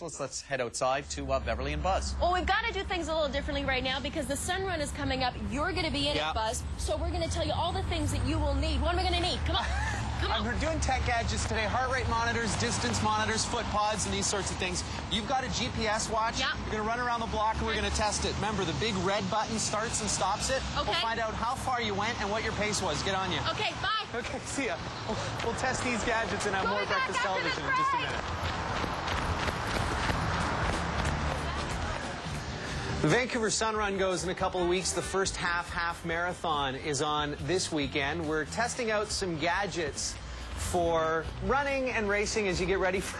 Let's head outside to Beverly and Buzz. Well, we've got to do things a little differently right now because the sun run is coming up. You're going to be in it, Buzz. So we're going to tell you all the things that you will need. What am I going to need? Come on. We're doing tech gadgets today. Heart rate monitors, distance monitors, foot pods, and these sorts of things. You've got a GPS watch. Yep. You're going to run around the block and we're going to test it. Remember, the big red button starts and stops it. Okay. We'll find out how far you went and what your pace was. Get on you. Okay, bye. Okay, see ya. We'll test these gadgets and have more breakfast television in just a minute. The Vancouver Sun Run goes in a couple of weeks. The first half marathon is on this weekend. We're testing out some gadgets for running and racing as you get ready for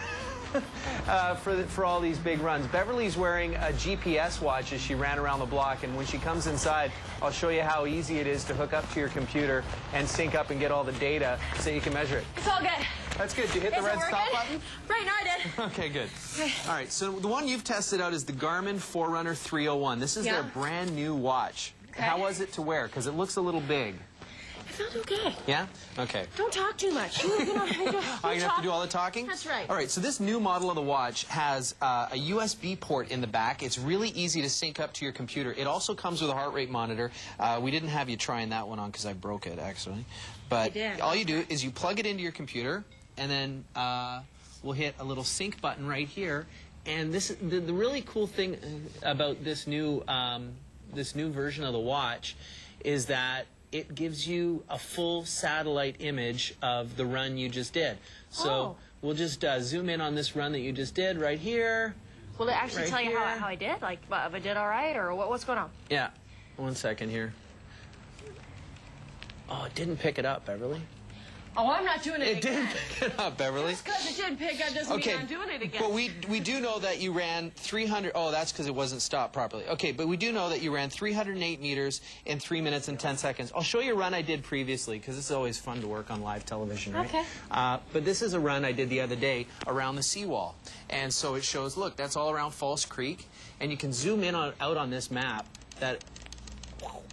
all these big runs. Beverly's wearing a GPS watch as she ran around the block, and when she comes inside, I'll show you how easy it is to hook up to your computer and sync up and get all the data so you can measure it. It's all good. That's good. Did you hit the red stop button? Right, no, I did. Okay, good. Okay. All right, so the one you've tested out is the Garmin Forerunner 301. This is their brand new watch. Okay. How was it to wear? Because it looks a little big. I felt okay. Yeah? Okay. Don't talk too much. You know, I'm going to have to do all the talking? That's right. All right, so this new model of the watch has a USB port in the back. It's really easy to sync up to your computer. It also comes with a heart rate monitor. We didn't have you trying that one on because I broke it, actually. But all you do is you plug it into your computer, and then we'll hit a little sync button right here. And the really cool thing about this new version of the watch is that it gives you a full satellite image of the run you just did. So we'll just zoom in on this run that you just did right here. Will it actually tell you how I did? Like, if I did all right, or what's going on? Yeah. 1 second here. Oh, it didn't pick it up, Beverly. Oh, I'm not doing it again. It didn't pick it up, Beverly. Just because it didn't pick up doesn't mean I'm doing it again. But we do know that you ran 300... Oh, that's because it wasn't stopped properly. Okay, but we do know that you ran 308 meters in 3 minutes and 10 seconds. I'll show you a run I did previously, because it's always fun to work on live television, right? Okay. But this is a run I did the other day around the seawall. And so it shows, look, that's all around False Creek. And you can zoom in out on this map,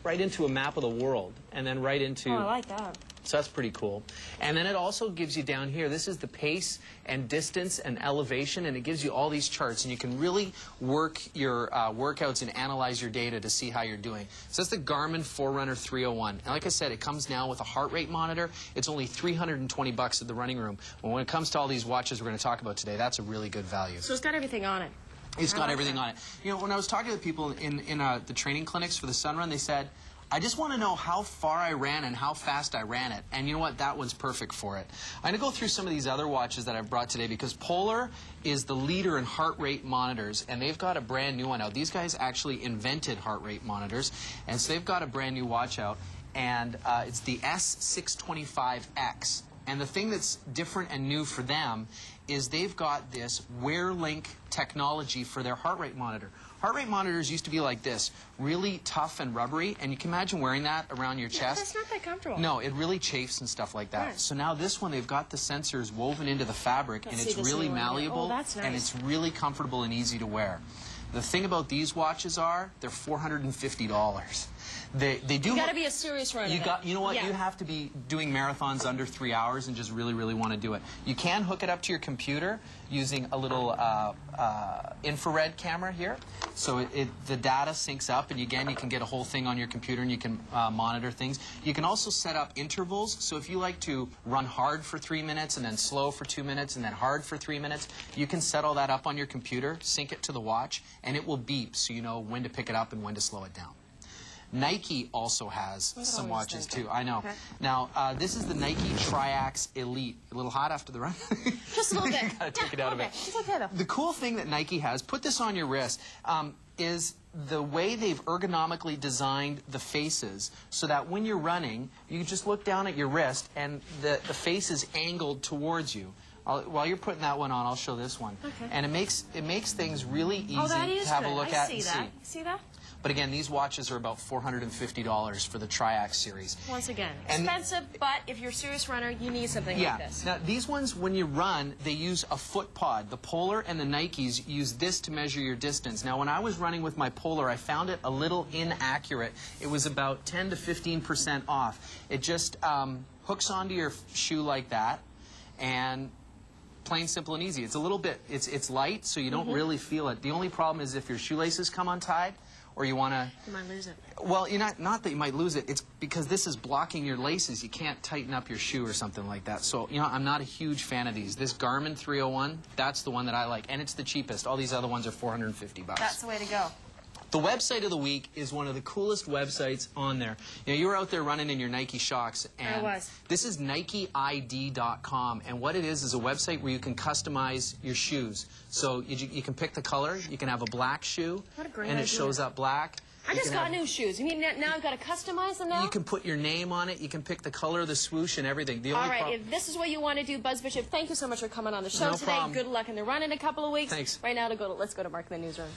right into a map of the world, and then right into... Oh, I like that. So that's pretty cool. And then it also gives you down here, this is the pace and distance and elevation, and it gives you all these charts, and you can really work your workouts and analyze your data to see how you're doing. So that's the Garmin Forerunner 301. And like I said, it comes now with a heart rate monitor. It's only $320 at the running room. When it comes to all these watches we're going to talk about today, that's a really good value. So it's got everything on it. It's got everything on it. You know, when I was talking to people in the training clinics for the Sun Run, they said, I just want to know how far I ran and how fast I ran it. And you know what? That one's perfect for it. I'm going to go through some of these other watches that I've brought today because Polar is the leader in heart rate monitors, and they've got a brand new one out. These guys actually invented heart rate monitors, and so they've got a brand new watch out, and it's the S625X. And the thing that's different and new for them is they've got this WearLink technology for their heart rate monitor. Heart rate monitors used to be like this, really tough and rubbery, and you can imagine wearing that around your chest. That's not that comfortable. No, it really chafes and stuff like that. Right. So now this one, they've got the sensors woven into the fabric, and it's really malleable, that's nice. and it's really comfortable and easy to wear. The thing about these watches are, they're $450. They do. You got to be a serious runner. You know what? Yeah. You have to be doing marathons under 3 hours and just really, really want to do it. You can hook it up to your computer using a little infrared camera here. So the data syncs up, and again, you can get a whole thing on your computer and you can monitor things. You can also set up intervals. So if you like to run hard for 3 minutes and then slow for 2 minutes and then hard for 3 minutes, you can set all that up on your computer, sync it to the watch, and it will beep so you know when to pick it up and when to slow it down. Nike also has some watches too. I know. Okay. Now, this is the Nike Triax Elite. A little hot after the run? Just a little bit. Gotta take it out of it. It's okay though. The cool thing that Nike has, put this on your wrist, is the way they've ergonomically designed the faces so that when you're running, you just look down at your wrist and the face is angled towards you. While you're putting that one on, I'll show this one. Okay. And it makes things really easy to have a look at and see. See that? But again, these watches are about $450 for the Triax series. Once again, expensive, but if you're a serious runner, you need something like this. Now, these ones, when you run, they use a foot pod. The Polar and the Nikes use this to measure your distance. Now, when I was running with my Polar, I found it a little inaccurate. It was about 10 to 15% off. It just hooks onto your shoe like that, and plain, simple, and easy. It's a little bit, it's light, so you don't really feel it. The only problem is if your shoelaces come untied, or you want to... You might lose it. Well, not that you might lose it. It's because this is blocking your laces. You can't tighten up your shoe or something like that. So, I'm not a huge fan of these. This Garmin 301, that's the one that I like. And it's the cheapest. All these other ones are $450. That's the way to go. The website of the week is one of the coolest websites on there. You were out there running in your Nike Shox, and I was. This is NikeID.com, and what it is a website where you can customize your shoes. So you can pick the color. You can have a black shoe, what a great and it idea. shows up black. I just got new shoes. You mean now I've got to customize them now? You can put your name on it. You can pick the color of the swoosh and everything. All right, if this is what you want to do, Buzz Bishop, thank you so much for coming on the show today. Problem. Good luck in the run in a couple of weeks. Thanks. Right now, let's go to Mark in the newsroom.